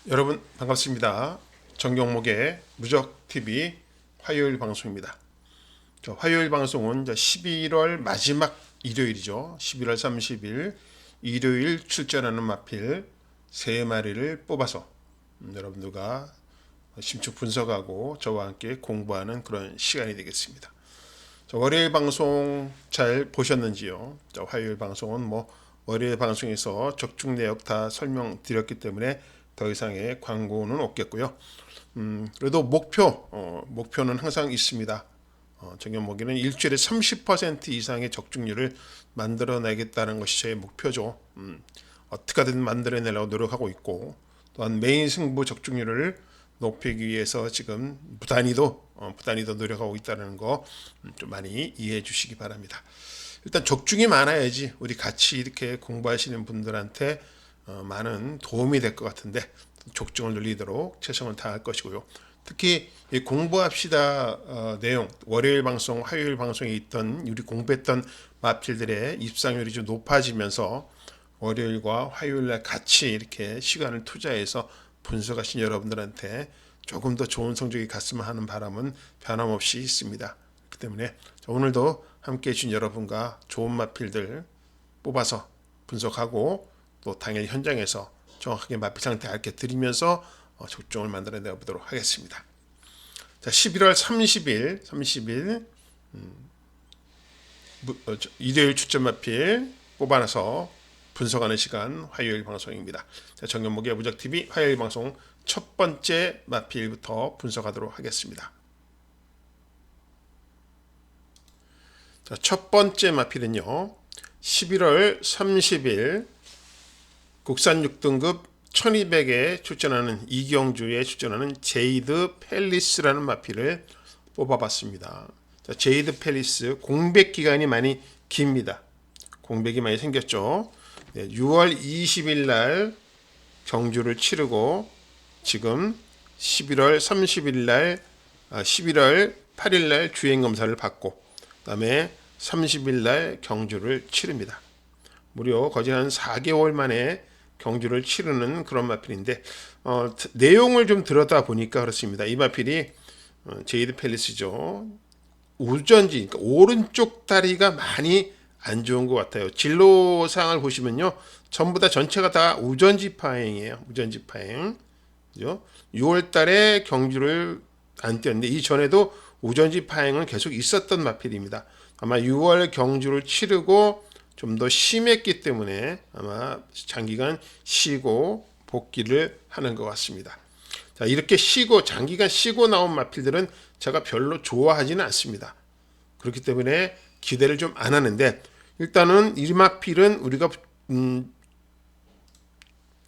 여러분 반갑습니다. 정경목의 무적TV 화요일 방송입니다. 화요일 방송은 11월 마지막 일요일이죠. 11월 30일 일요일 출전하는 마필 3마리를 뽑아서 여러분들과 심층 분석하고 저와 함께 공부하는 그런 시간이 되겠습니다. 월요일 방송 잘 보셨는지요? 화요일 방송은 월요일 방송에서 적중 내역 다 설명드렸기 때문에 더 이상의 광고는 없겠고요. 그래도 목표는 항상 있습니다. 정연목에는 일주일에 30% 이상의 적중률을 만들어내겠다는 것이 제 목표죠. 어떻게든 만들어내려고 노력하고 있고, 또한 메인 승부 적중률을 높이기 위해서 지금 부단히도 노력하고 있다는 거 좀 많이 이해해 주시기 바랍니다. 일단 적중이 많아야지 우리 같이 이렇게 공부하시는 분들한테 많은 도움이 될 것 같은데, 적중을 늘리도록 최선을 다할 것이고요. 특히 이 공부합시다 내용, 월요일 방송, 화요일 방송에 있던 우리 공부했던 마필들의 입상률이 좀 높아지면서 월요일과 화요일날 같이 이렇게 시간을 투자해서 분석하신 여러분들한테 조금 더 좋은 성적이 갔으면 하는 바람은 변함없이 있습니다. 그렇기 때문에 오늘도 함께 해주신 여러분과 좋은 마필들 뽑아서 분석하고, 또 당일 현장에서 정확하게 마필 상태 알게 드리면서 적중을 만들어내 보도록 하겠습니다. 자, 11월 30일 일요일 출전 마필 뽑아놔서 분석하는 시간 화요일 방송입니다. 자, 정연목의 무적TV 화요일 방송 첫 번째 마필부터 분석하도록 하겠습니다. 자, 첫 번째 마필은요, 11월 30일 국산 6등급 1200에 출전하는 이경주에 출전하는 제이드 팰리스라는 마필을 뽑아봤습니다. 자, 제이드 팰리스 공백 기간이 많이 깁니다. 공백이 많이 생겼죠. 6월 20일 날 경주를 치르고 지금 11월 30일 날 11월 8일 날 주행 검사를 받고 그다음에 30일 날 경주를 치릅니다. 무려 거의 한 4개월 만에 경주를 치르는 그런 마필인데, 내용을 좀 들여다 보니까 그렇습니다. 이 마필이 제이드 팰리스죠. 우전지, 그러니까 오른쪽 다리가 많이 안 좋은 것 같아요. 진로상을 보시면요, 전부 다 전체가 다 우전지 파행이에요. 우전지 파행. 그죠? 6월 달에 경주를 안 뛰었는데 이전에도 우전지 파행은 계속 있었던 마필입니다. 아마 6월 경주를 치르고 좀 더 심했기 때문에 아마 장기간 쉬고 복귀를 하는 것 같습니다. 자, 이렇게 장기간 쉬고 나온 마필들은 제가 별로 좋아하지는 않습니다. 그렇기 때문에 기대를 좀 안 하는데, 일단은 이 마필은 우리가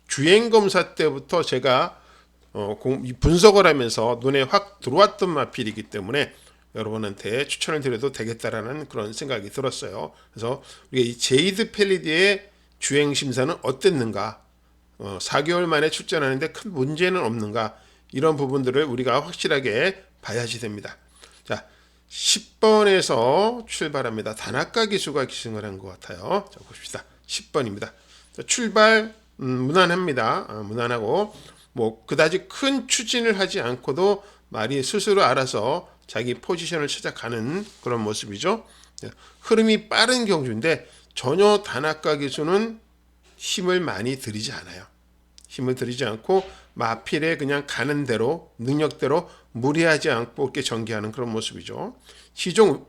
주행검사 때부터 제가 분석을 하면서 눈에 확 들어왔던 마필이기 때문에 여러분한테 추천을 드려도 되겠다라는 그런 생각이 들었어요. 그래서 우리가 이 제이드 팰리스의 주행 심사는 어땠는가, 4개월 만에 출전하는데 큰 문제는 없는가, 이런 부분들을 우리가 확실하게 봐야지 됩니다. 자, 10번에서 출발합니다. 다나카 기수가 기승을 한 것 같아요. 자, 봅시다. 10번입니다. 자, 출발 무난합니다. 무난하고 그다지 큰 추진을 하지 않고도 말이 스스로 알아서 자기 포지션을 찾아가는 그런 모습이죠. 흐름이 빠른 경주인데 전혀 다나카 기수는 힘을 많이 들이지 않아요. 힘을 들이지 않고 마필에 그냥 가는 대로 능력대로 무리하지 않고 이렇게 전개하는 그런 모습이죠. 시종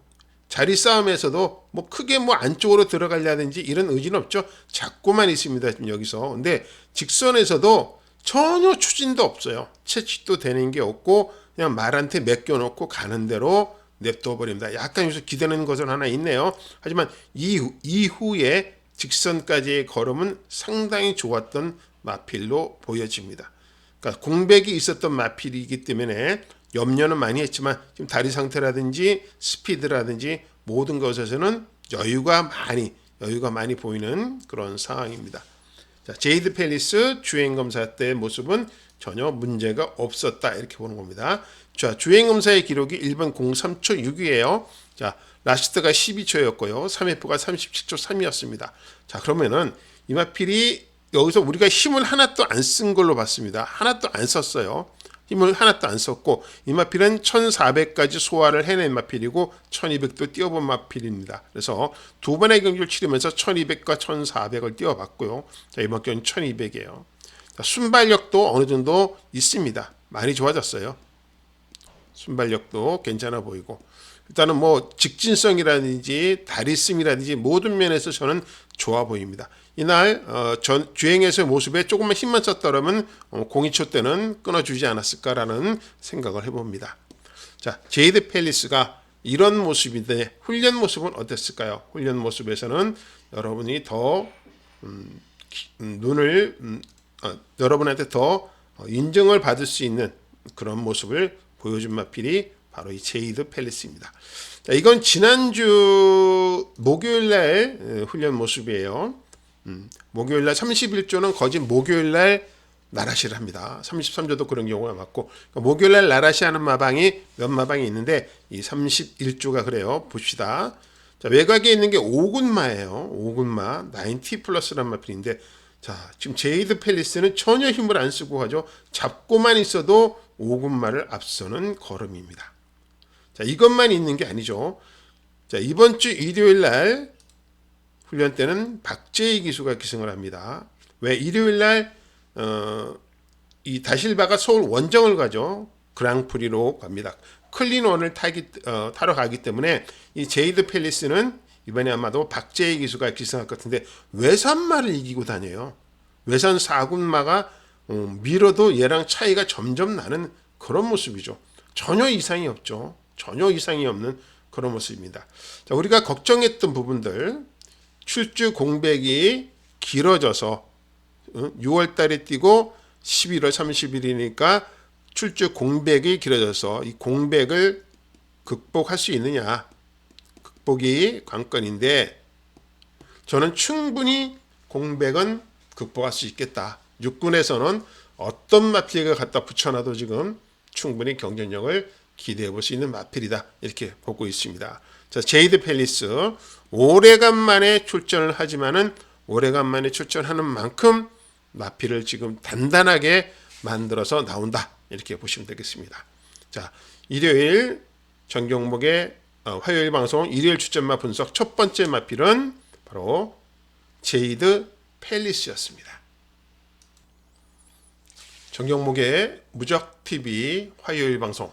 자리 싸움에서도 크게 안쪽으로 들어가려든지 이런 의지는 없죠. 잡고만 있습니다. 지금 여기서. 근데 직선에서도 전혀 추진도 없어요. 채찍도 되는 게 없고 그냥 말한테 맡겨놓고 가는 대로 냅둬 버립니다. 약간 여기서 기대는 것은 하나 있네요. 하지만 이후에 직선까지의 걸음은 상당히 좋았던 마필로 보여집니다. 그러니까 공백이 있었던 마필이기 때문에 염려는 많이 했지만 지금 다리 상태라든지 스피드라든지 모든 것에서는 여유가 많이 보이는 그런 상황입니다. 자, 제이드 팰리스 주행검사 때의 모습은 전혀 문제가 없었다, 이렇게 보는 겁니다. 자, 주행검사의 기록이 1분 03초 6이에요. 자, 라스트가 12초였고요. 3회프가 37초 3이었습니다. 자, 그러면은 이 마필이 여기서 우리가 힘을 하나도 안 쓴 걸로 봤습니다. 하나도 안 썼어요. 힘을 하나도 안 썼고 이 마필은 1400까지 소화를 해낸 마필이고 1200도 띄워본 마필입니다. 그래서 두 번의 경기를 치르면서 1200과 1400을 띄워봤고요. 자, 이번 경기는 1200이에요. 자, 순발력도 어느 정도 있습니다. 많이 좋아졌어요. 순발력도 괜찮아 보이고 일단은 뭐 직진성이라든지 다리씀이라든지 모든 면에서 저는 좋아 보입니다. 이날 전 주행에서의 모습에 조금만 힘만 썼더라면 02초 때는 끊어주지 않았을까라는 생각을 해봅니다. 자, 제이드 팰리스가 이런 모습인데 훈련 모습은 어땠을까요? 훈련 모습에서는 여러분이 더 여러분한테 더 인정을 받을 수 있는 그런 모습을 보여준 마필이 바로 이 제이드 팰리스입니다. 자, 이건 지난주 목요일날 훈련 모습이에요. 목요일날 31조는 거진 목요일날 나라시를 합니다. 33조도 그런 경우가 많고 그러니까 목요일날 나라시 하는 마방이 몇 마방이 있는데 이 31조가 그래요. 봅시다. 자, 외곽에 있는 게 5군마예요. 5군마 90 플러스란 마필인데 자, 지금 제이드 팰리스는 전혀 힘을 안 쓰고 하죠. 잡고만 있어도 5군마를 앞서는 걸음입니다. 자, 이것만 있는 게 아니죠. 자, 이번 주 일요일 날 훈련 때는 박재희 기수가 기승을 합니다. 왜 일요일 날 이 다실바가 서울 원정을 가죠. 그랑프리로 갑니다. 클린원을 타러 가기 때문에 이 제이드 팰리스는 이번에 아마도 박재희 기수가 기승할 것 같은데 외산마를 이기고 다녀요. 외산 4군마가 밀어도 얘랑 차이가 점점 나는 그런 모습이죠. 전혀 이상이 없죠. 전혀 이상이 없는 그런 모습입니다. 자, 우리가 걱정했던 부분들 출주 공백이 길어져서 6월 달에 뛰고 11월 30일이니까 출주 공백이 길어져서 이 공백을 극복할 수 있느냐 극복이 관건인데 저는 충분히 공백은 극복할 수 있겠다. 육군에서는 어떤 마필을 갖다 붙여놔도 지금 충분히 경쟁력을 기대해 볼 수 있는 마필이다. 이렇게 보고 있습니다. 자, 제이드 팰리스 오래간만에 출전을 하지만은 오래간만에 출전하는 만큼 마필을 지금 단단하게 만들어서 나온다. 이렇게 보시면 되겠습니다. 자, 일요일 정경목의 화요일 방송 일요일 출전마 분석 첫 번째 마필은 바로 제이드 팰리스였습니다. 정경목의 무적TV 화요일 방송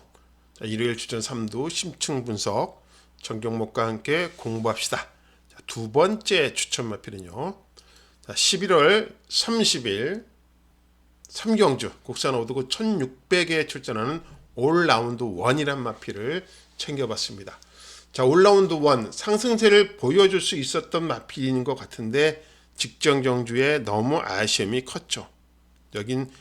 자, 일요일 출전 3두 심층 분석 정경목과 함께 공부합시다. 자, 두 번째 추천 마필은요. 자, 11월 30일 삼경주 국산 오두구 1600에 출전하는 올라운드 1이란 마필을 챙겨봤습니다. 자, 올라운드 1 상승세를 보여줄 수 있었던 마필인 것 같은데 직전 경주에 너무 아쉬움이 컸죠. 여긴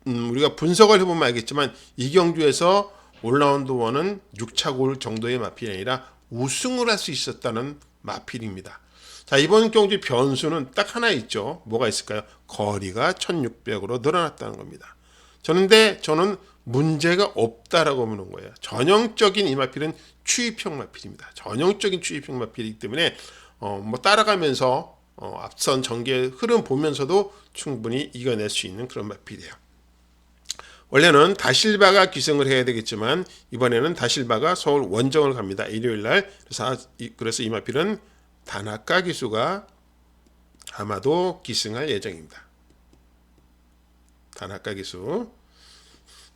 우리가 분석을 해보면 알겠지만 이 경주에서 올라운드 1은 6차 골 정도의 마필이 아니라 우승을 할 수 있었다는 마필입니다. 자, 이번 경주 변수는 딱 하나 있죠. 뭐가 있을까요? 거리가 1600으로 늘어났다는 겁니다. 저는 문제가 없다라고 보는 거예요. 전형적인 이 마필은 추입형 마필입니다. 전형적인 추입형 마필이기 때문에 뭐 따라가면서 앞선 전개 흐름 보면서도 충분히 이겨낼 수 있는 그런 마필이에요. 원래는 다실바가 기승을 해야 되겠지만 이번에는 다실바가 서울 원정을 갑니다. 일요일날. 그래서 이 마필은 다나카 기수가 아마도 기승할 예정입니다. 다나카 기수.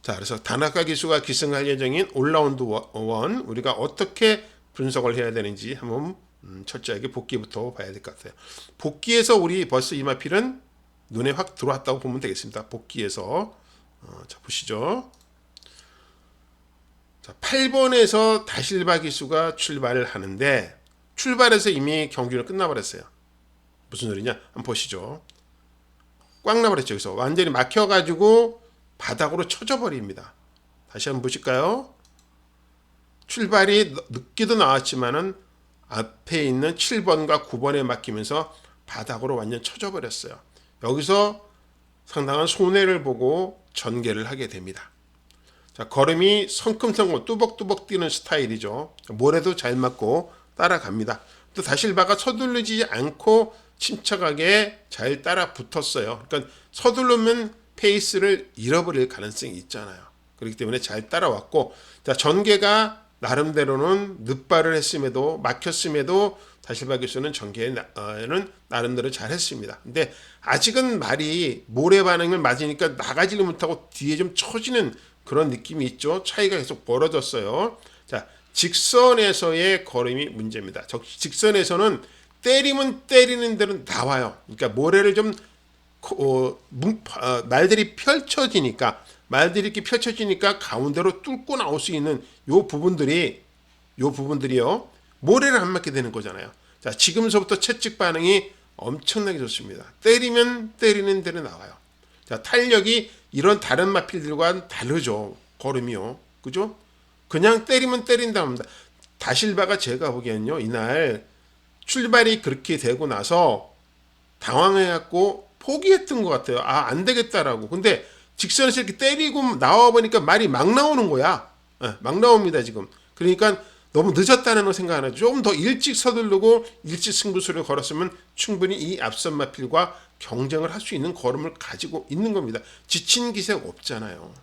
자, 그래서 다나카 기수가 기승할 예정인 올라운드 1 우리가 어떻게 분석을 해야 되는지 한번 철저하게 복귀부터 봐야 될 것 같아요. 복귀에서 우리 벌써 이 마필은 눈에 확 들어왔다고 보면 되겠습니다. 복귀에서 자, 보시죠. 자, 8번에서 다실바 기수가 출발을 하는데 출발해서 이미 경주는 끝나버렸어요. 무슨 소리냐? 한번 보시죠. 꽉 나버렸죠. 여기서 완전히 막혀가지고 바닥으로 쳐져버립니다. 다시 한번 보실까요? 출발이 늦게도 나왔지만은 앞에 있는 7번과 9번에 막히면서 바닥으로 완전 쳐져버렸어요. 여기서 상당한 손해를 보고 전개를 하게 됩니다. 자, 걸음이 성큼성큼 뚜벅뚜벅 뛰는 스타일이죠. 모래도 잘 맞고 따라갑니다. 또 다실바가 서두르지 않고 침착하게 잘 따라 붙었어요. 그러니까 서두르면 페이스를 잃어버릴 가능성이 있잖아요. 그렇기 때문에 잘 따라왔고, 자, 전개가 나름대로는 늦발을 했음에도 막혔음에도 다실바 교수는 전개는 나름대로 잘했습니다. 근데 아직은 말이 모래 반응을 맞으니까 나가지를 못하고 뒤에 좀 처지는 그런 느낌이 있죠. 차이가 계속 벌어졌어요. 자, 직선에서의 걸음이 문제입니다. 직선에서는 때리면 때리는 대로 나와요. 그러니까 모래를 좀 말들이 펼쳐지니까 이렇게 펼쳐지니까 가운데로 뚫고 나올 수 있는 요 부분들이요 모래를 안 맞게 되는 거잖아요. 자, 지금서부터 채찍 반응이 엄청나게 좋습니다. 때리면 때리는 대로 나와요. 자, 탄력이 이런 다른 마필들과는 다르죠. 걸음이요, 그죠? 그냥 때리면 때린다 합니다. 다실바가 제가 보기에는요, 이날 출발이 그렇게 되고 나서 당황해갖고 포기했던 것 같아요. 아, 안 되겠다라고. 근데 직선에서 이렇게 때리고 나와보니까 말이 막 나오는 거야. 막 나옵니다, 지금. 그러니까 너무 늦었다는 거 생각 안 하죠. 좀 더 일찍 서두르고 일찍 승부수를 걸었으면 충분히 이 앞선 마필과 경쟁을 할 수 있는 걸음을 가지고 있는 겁니다. 지친 기세가 없잖아요.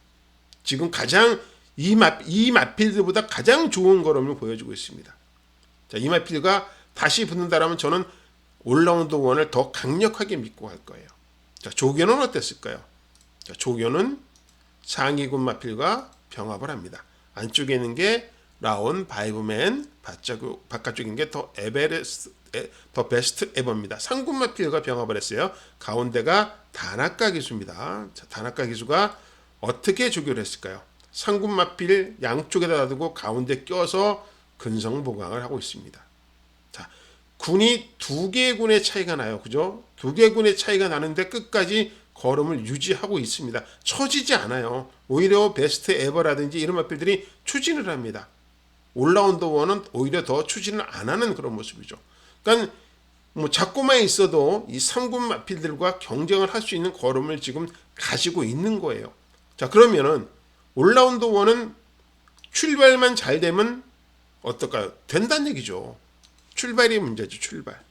지금 가장 이 마필들보다 가장 좋은 걸음을 보여주고 있습니다. 자, 이 마필과 다시 붙는다라면 저는 올라운드 원을 더 강력하게 믿고 갈 거예요. 자, 조교는 어땠을까요? 자, 조교는 상위군 마필과 병합을 합니다. 안쪽에 있는 게 라온 바이브맨, 바깥쪽에 있는 게 더 베스트 에버입니다. 상군 마필과 병합을 했어요. 가운데가 다나카 기수입니다. 자, 다나카 기수가 어떻게 조교를 했을까요? 상군 마필 양쪽에다 두고 가운데 껴서 근성보강을 하고 있습니다. 자, 군이 두 개의 군의 차이가 나요. 그죠? 두 개의 군의 차이가 나는데 끝까지 걸음을 유지하고 있습니다. 처지지 않아요. 오히려 베스트 에버라든지 이런 마필들이 추진을 합니다. 올라운드 원은 오히려 더 추진을 안 하는 그런 모습이죠. 그러니까 뭐 잡고만 있어도 이 3군 마필들과 경쟁을 할 수 있는 걸음을 지금 가지고 있는 거예요. 자, 그러면은 올라운드 원은 출발만 잘 되면 어떨까요? 된다는 얘기죠. 출발이 문제죠. 출발.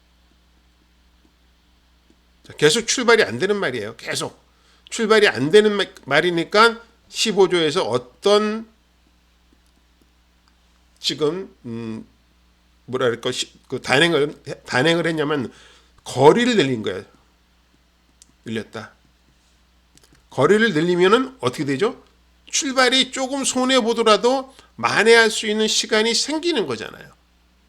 자, 계속 출발이 안 되는 말이에요. 계속 출발이 안 되는 말이니까 15조에서 어떤 지금 뭐랄까 그 단행을 했냐면 거리를 늘린 거예요. 늘렸다. 거리를 늘리면은 어떻게 되죠? 출발이 조금 손해 보더라도 만회할 수 있는 시간이 생기는 거잖아요.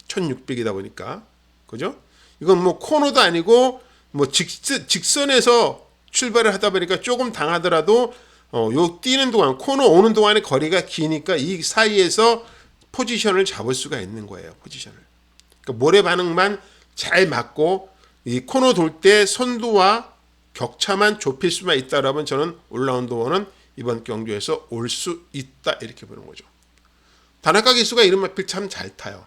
1600이다 보니까. 그죠? 이건 뭐 코너도 아니고 뭐 직선에서 출발을 하다 보니까 조금 당하더라도 요 뛰는 동안 코너 오는 동안의 거리가 기니까 이 사이에서 포지션을 잡을 수가 있는 거예요. 포지션을. 그러니까 모래 반응만 잘 맞고 이 코너 돌 때 선두와 격차만 좁힐 수만 있다라면 저는 올라운드 원은 이번 경주에서 올 수 있다 이렇게 보는 거죠. 다나카 기수가 이런 마필 참 잘 타요.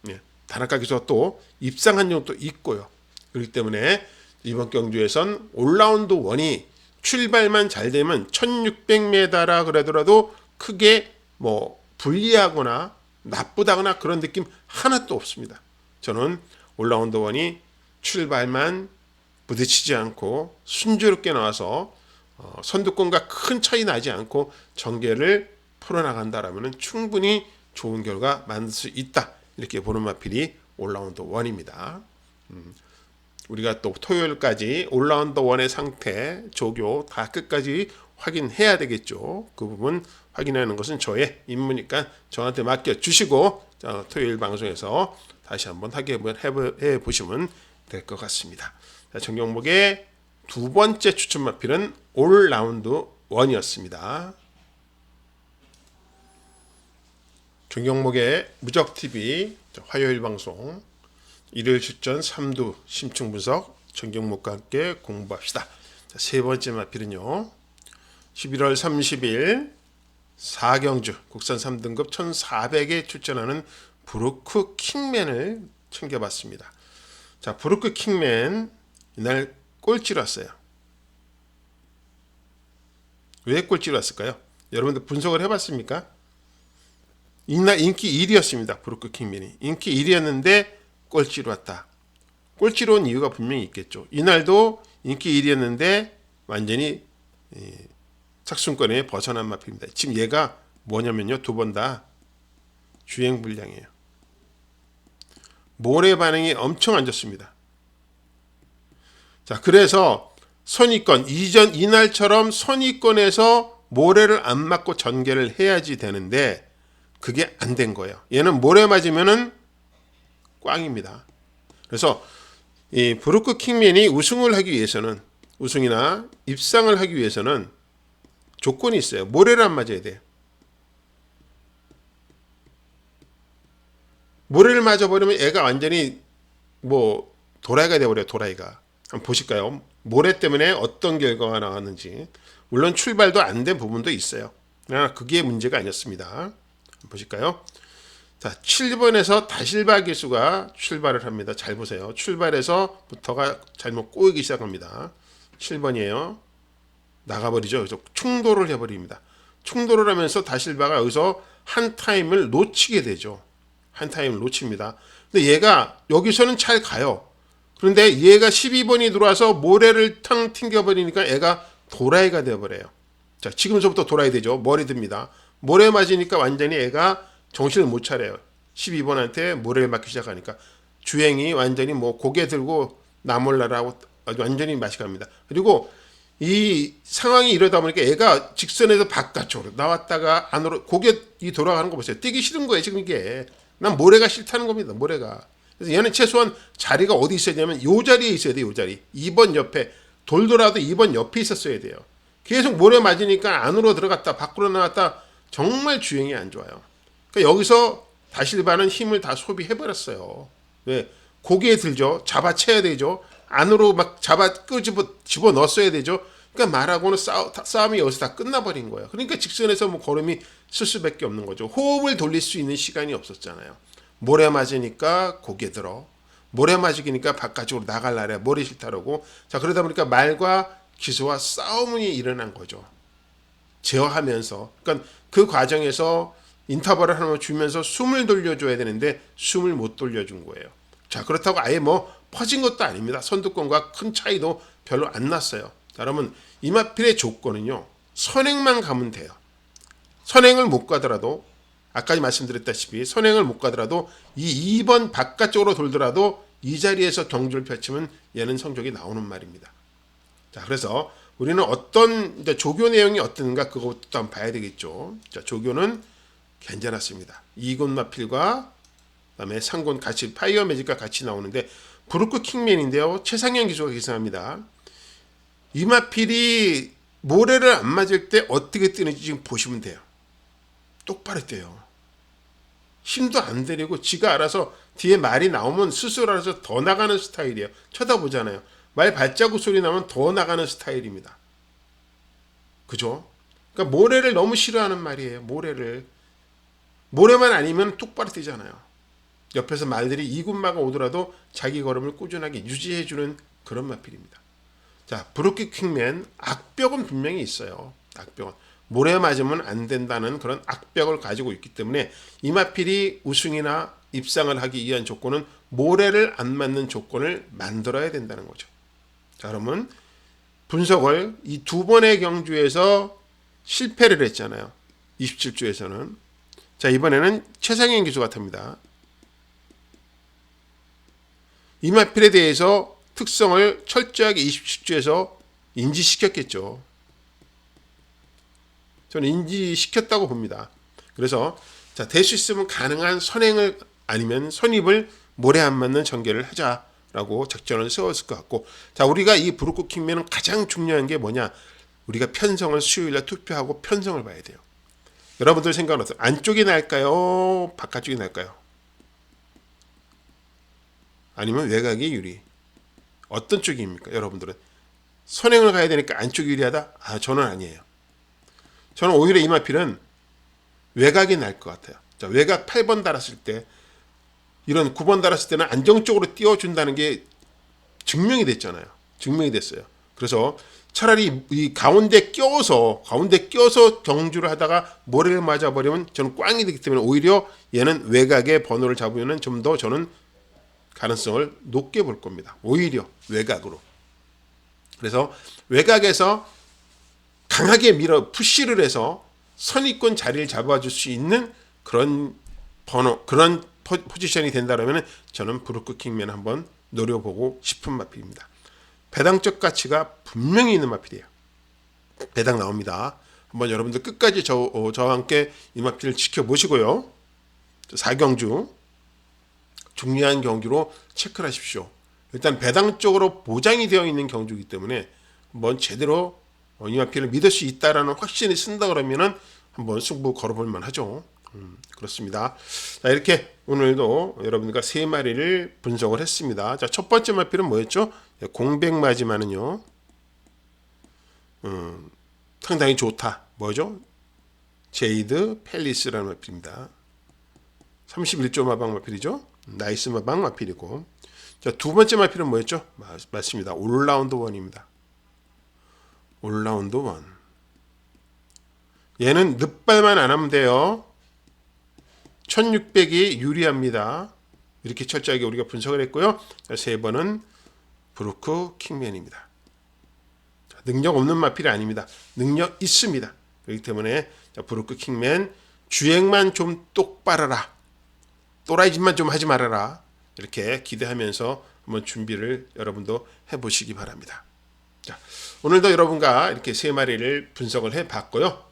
예. 다나카 기수가 또 입상한 적도 있고요. 그렇기 때문에 이번 경주에선 올라운드 원이 출발만 잘 되면 1600m라 그러더라도 크게 뭐 불리하거나 나쁘다거나 그런 느낌 하나도 없습니다. 저는 올라운드 원이 출발만 부딪히지 않고 순조롭게 나와서 선두권과 큰 차이 나지 않고 전개를 풀어나간다라면 충분히 좋은 결과 만들 수 있다. 이렇게 보는 마필이 올라운드 원입니다. 우리가 또 토요일까지 올라운드 원의 상태, 조교 다 끝까지 확인해야 되겠죠. 그 부분 확인하는 것은 저의 임무니까 저한테 맡겨주시고 토요일 방송에서 다시 한번 확인해 보시면 될 것 같습니다. 정 경목의 두 번째 추천 마필은 올라운드 원이었습니다. 정 경목의 무적TV 화요일 방송 일요일 출전 3두 심층 분석 정경목과 함께 공부합시다. 자, 세 번째 마필은요. 11월 30일 4경주 국산 3등급 1400에 출전하는 브루크 킹맨을 챙겨봤습니다. 자, 브루크 킹맨 이날 꼴찌로 왔어요. 왜 꼴찌로 왔을까요? 여러분들 분석을 해봤습니까? 이날 인기 1위였습니다. 브루크 킹맨이 인기 1위였는데 꼴찌로 왔다. 꼴찌로 온 이유가 분명히 있겠죠. 이날도 인기 1위였는데 완전히 착순권에 벗어난 마필입니다. 지금 얘가 뭐냐면요. 두 번 다 주행불량이에요. 모래 반응이 엄청 안 좋습니다. 자, 그래서 선입권, 이날처럼 선입권에서 모래를 안 맞고 전개를 해야지 되는데 그게 안 된 거예요. 얘는 모래 맞으면은 꽝입니다. 그래서 이 브루크 킹맨이 우승을 하기 위해서는, 우승이나 입상을 하기 위해서는 조건이 있어요. 모래를 안 맞아야 돼요. 모래를 맞아버리면 애가 완전히 뭐 도라이가 돼버려요. 도라이가. 한번 보실까요? 모래 때문에 어떤 결과가 나왔는지. 물론 출발도 안 된 부분도 있어요. 그러나 그게 문제가 아니었습니다. 한번 보실까요? 자, 7번에서 다실바 기수가 출발을 합니다. 잘 보세요. 출발에서부터가 잘못 꼬이기 시작합니다. 7번이에요. 나가버리죠. 그래서 충돌을 해버립니다. 충돌을 하면서 다실바가 여기서 한 타임을 놓치게 되죠. 한 타임을 놓칩니다. 근데 얘가 여기서는 잘 가요. 그런데 얘가 12번이 들어와서 모래를 탕 튕겨버리니까 애가 도라이가 되어버려요. 자, 지금서부터 도라이 되죠. 머리 듭니다. 모래 맞으니까 완전히 애가 정신을 못 차려요. 12번한테 모래를 맞기 시작하니까 주행이 완전히 뭐 고개 들고 나몰라라고 완전히 맛이 갑니다. 그리고 이 상황이 이러다 보니까 애가 직선에서 바깥쪽으로 나왔다가 안으로 고개 돌아가는 거 보세요. 뛰기 싫은 거예요. 지금 이게. 난 모래가 싫다는 겁니다. 모래가. 그래서 얘는 최소한 자리가 어디 있어야 되냐면 요 자리에 있어야 돼요. 요 자리. 2번 옆에. 돌더라도 2번 옆에 있었어야 돼요. 계속 모래 맞으니까 안으로 들어갔다 밖으로 나왔다 정말 주행이 안 좋아요. 그러니까 여기서 다실바는 힘을 다 소비해버렸어요. 왜? 고개에 들죠. 잡아채야 되죠. 안으로 막 집어 넣었어야 되죠. 그러니까 말하고는 싸움이 여기서 다 끝나버린 거예요. 그러니까 직선에서 뭐 걸음이 쓸 수밖에 없는 거죠. 호흡을 돌릴 수 있는 시간이 없었잖아요. 모래 맞으니까 고개 들어. 모래 맞으니까 바깥쪽으로 나갈라래. 모래 싫다라고. 자, 그러다 보니까 말과 기수와 싸움이 일어난 거죠. 제어하면서. 그러니까 그 과정에서 인터벌을 하나 주면서 숨을 돌려줘야 되는데 숨을 못 돌려준 거예요. 자, 그렇다고 아예 뭐 퍼진 것도 아닙니다. 선두권과 큰 차이도 별로 안 났어요. 자, 여러분 이마필의 조건은요. 선행만 가면 돼요. 선행을 못 가더라도 아까 말씀드렸다시피 선행을 못 가더라도 이 2번 바깥쪽으로 돌더라도 이 자리에서 경주를 펼치면 얘는 성적이 나오는 말입니다. 자, 그래서 우리는 어떤 이제 조교 내용이 어떤가 그것도 한번 봐야 되겠죠. 자, 조교는 괜찮았습니다. 2군 마필과 그다음에 3군 같이 파이어 매직과 같이 나오는데 브루크 킹맨인데요. 최상현 기수가 계산합니다. 이 마필이 모래를 안 맞을 때 어떻게 뛰는지 지금 보시면 돼요. 똑바로 뛰어요. 힘도 안 들이고 지가 알아서 뒤에 말이 나오면 스스로 알아서 더 나가는 스타일이에요. 쳐다보잖아요. 말 발자국 소리 나면 더 나가는 스타일입니다. 그죠? 그러니까 모래를 너무 싫어하는 말이에요. 모래만 아니면 똑바로 뛰잖아요. 옆에서 말들이 이군마가 오더라도 자기 걸음을 꾸준하게 유지해주는 그런 마필입니다. 자, 브루크 킹맨 악벽은 분명히 있어요. 악벽은. 모래 맞으면 안 된다는 그런 악벽을 가지고 있기 때문에 이 마필이 우승이나 입상을 하기 위한 조건은 모래를 안 맞는 조건을 만들어야 된다는 거죠. 자, 그러면 분석을 이 두 번의 경주에서 실패를 했잖아요. 27주에서는. 자, 이번에는 최상현 기수 같습니다. 이마필에 대해서 특성을 철저하게 27주에서 인지시켰겠죠. 저는 인지시켰다고 봅니다. 그래서 자, 될 수 있으면 가능한 선행을 아니면 선입을 모래 안 맞는 전개를 하자라고 작전을 세웠을 것 같고, 자, 우리가 이 브루크 킹맨은 가장 중요한 게 뭐냐? 우리가 편성을 수요일날 투표하고 편성을 봐야 돼요. 여러분들 생각은 어떠세요? 안쪽이 나을까요? 바깥쪽이 나을까요? 아니면 외곽이 유리? 어떤 쪽입니까? 여러분들은 선행을 가야 되니까 안쪽이 유리하다? 아, 저는 아니에요. 저는 오히려 이 마필은 외곽이 나을 것 같아요. 자, 외곽 8번 달았을 때 이런 9번 달았을 때는 안정적으로 띄워준다는 게 증명이 됐잖아요. 증명이 됐어요. 그래서 차라리 이 가운데 껴서 경주를 하다가 모래를 맞아버리면 저는 꽝이 되기 때문에 오히려 얘는 외곽의 번호를 잡으면 좀 더 저는 가능성을 높게 볼 겁니다. 오히려 외곽으로. 그래서 외곽에서 강하게 푸시를 해서 선입권 자리를 잡아줄 수 있는 그런 그런 포지션이 된다면 저는 브루크 킹맨 한번 노려보고 싶은 마필입니다. 배당적 가치가 분명히 있는 마필이에요. 배당 나옵니다. 한번 여러분들 끝까지 저와 함께 이 마필을 지켜보시고요. 4경주 중요한 경주로 체크를 하십시오. 일단 배당적으로 보장이 되어 있는 경주이기 때문에 한번 제대로 이 마필을 믿을 수 있다라는 확신이 쓴다 그러면은 한번 승부 걸어볼 만하죠. 그렇습니다. 자, 이렇게 오늘도 여러분과 3마리를 분석을 했습니다. 자, 첫 번째 마필은 뭐였죠? 공백맞이만은요. 상당히 좋다. 뭐죠? 제이드 팰리스라는 마필입니다. 31조 마방 마필이죠. 나이스 마방 마필이고. 자, 두 번째 마필은 뭐였죠? 맞습니다. 올라운드 원입니다. 올라운드 원. 얘는 늑발만 안 하면 돼요. 1600이 유리합니다. 이렇게 철저하게 우리가 분석을 했고요. 세 번은 브루크 킹맨입니다. 능력 없는 마필이 아닙니다. 능력 있습니다. 그렇기 때문에 브루크 킹맨 주행만 좀 똑바라라. 또라이짓만 좀 하지 말아라. 이렇게 기대하면서 한번 준비를 여러분도 해보시기 바랍니다. 자, 오늘도 여러분과 이렇게 3마리를 분석을 해봤고요.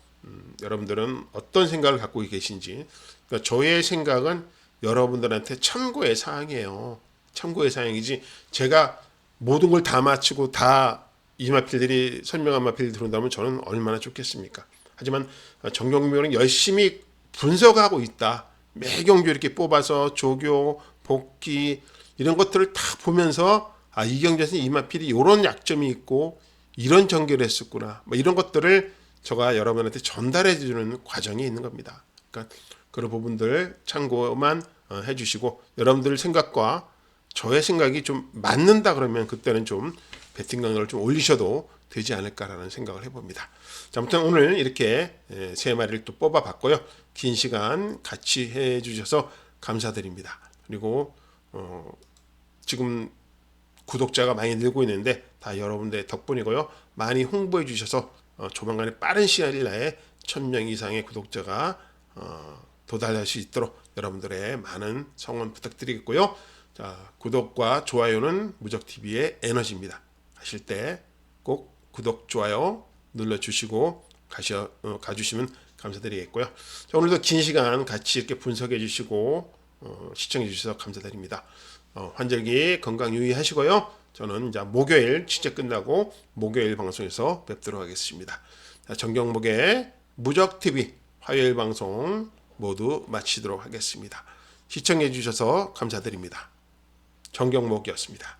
여러분들은 어떤 생각을 갖고 계신지. 그러니까 저의 생각은 여러분들한테 참고의 사항이에요. 참고의 사항이지 제가 모든 걸 다 마치고 다 이 마필들이 설명한 마필이 들어온다면 저는 얼마나 좋겠습니까. 하지만 정경무는 열심히 분석하고 있다. 매 경주 이렇게 뽑아서 조교, 복귀 이런 것들을 다 보면서 이 경주에서 이 마필이 이런 약점이 있고 이런 전개를 했었구나. 뭐 이런 것들을 제가 여러분한테 전달해 주는 과정이 있는 겁니다. 그러니까 그런 부분들 참고만 해주시고 여러분들 생각과 저의 생각이 좀 맞는다 그러면 그때는 좀 배팅 강도를 좀 올리셔도 되지 않을까라는 생각을 해봅니다. 자, 아무튼 오늘 이렇게 3마리를 또 뽑아봤고요. 긴 시간 같이 해주셔서 감사드립니다. 그리고 지금 구독자가 많이 늘고 있는데 다 여러분들의 덕분이고요. 많이 홍보해 주셔서 조만간에 빠른 시일 내에 1000명 이상의 구독자가 도달할 수 있도록 여러분들의 많은 성원 부탁드리겠고요. 자, 구독과 좋아요는 무적TV의 에너지입니다. 하실 때 꼭 구독, 좋아요 눌러주시고 가주시면 감사드리겠고요. 자, 오늘도 긴 시간 같이 이렇게 분석해 주시고 시청해 주셔서 감사드립니다. 환절기 건강 유의하시고요. 저는 이제 목요일 취재 끝나고 목요일 방송에서 뵙도록 하겠습니다. 자, 정경목의 무적TV 화요일 방송 모두 마치도록 하겠습니다. 시청해 주셔서 감사드립니다. 정경목이었습니다.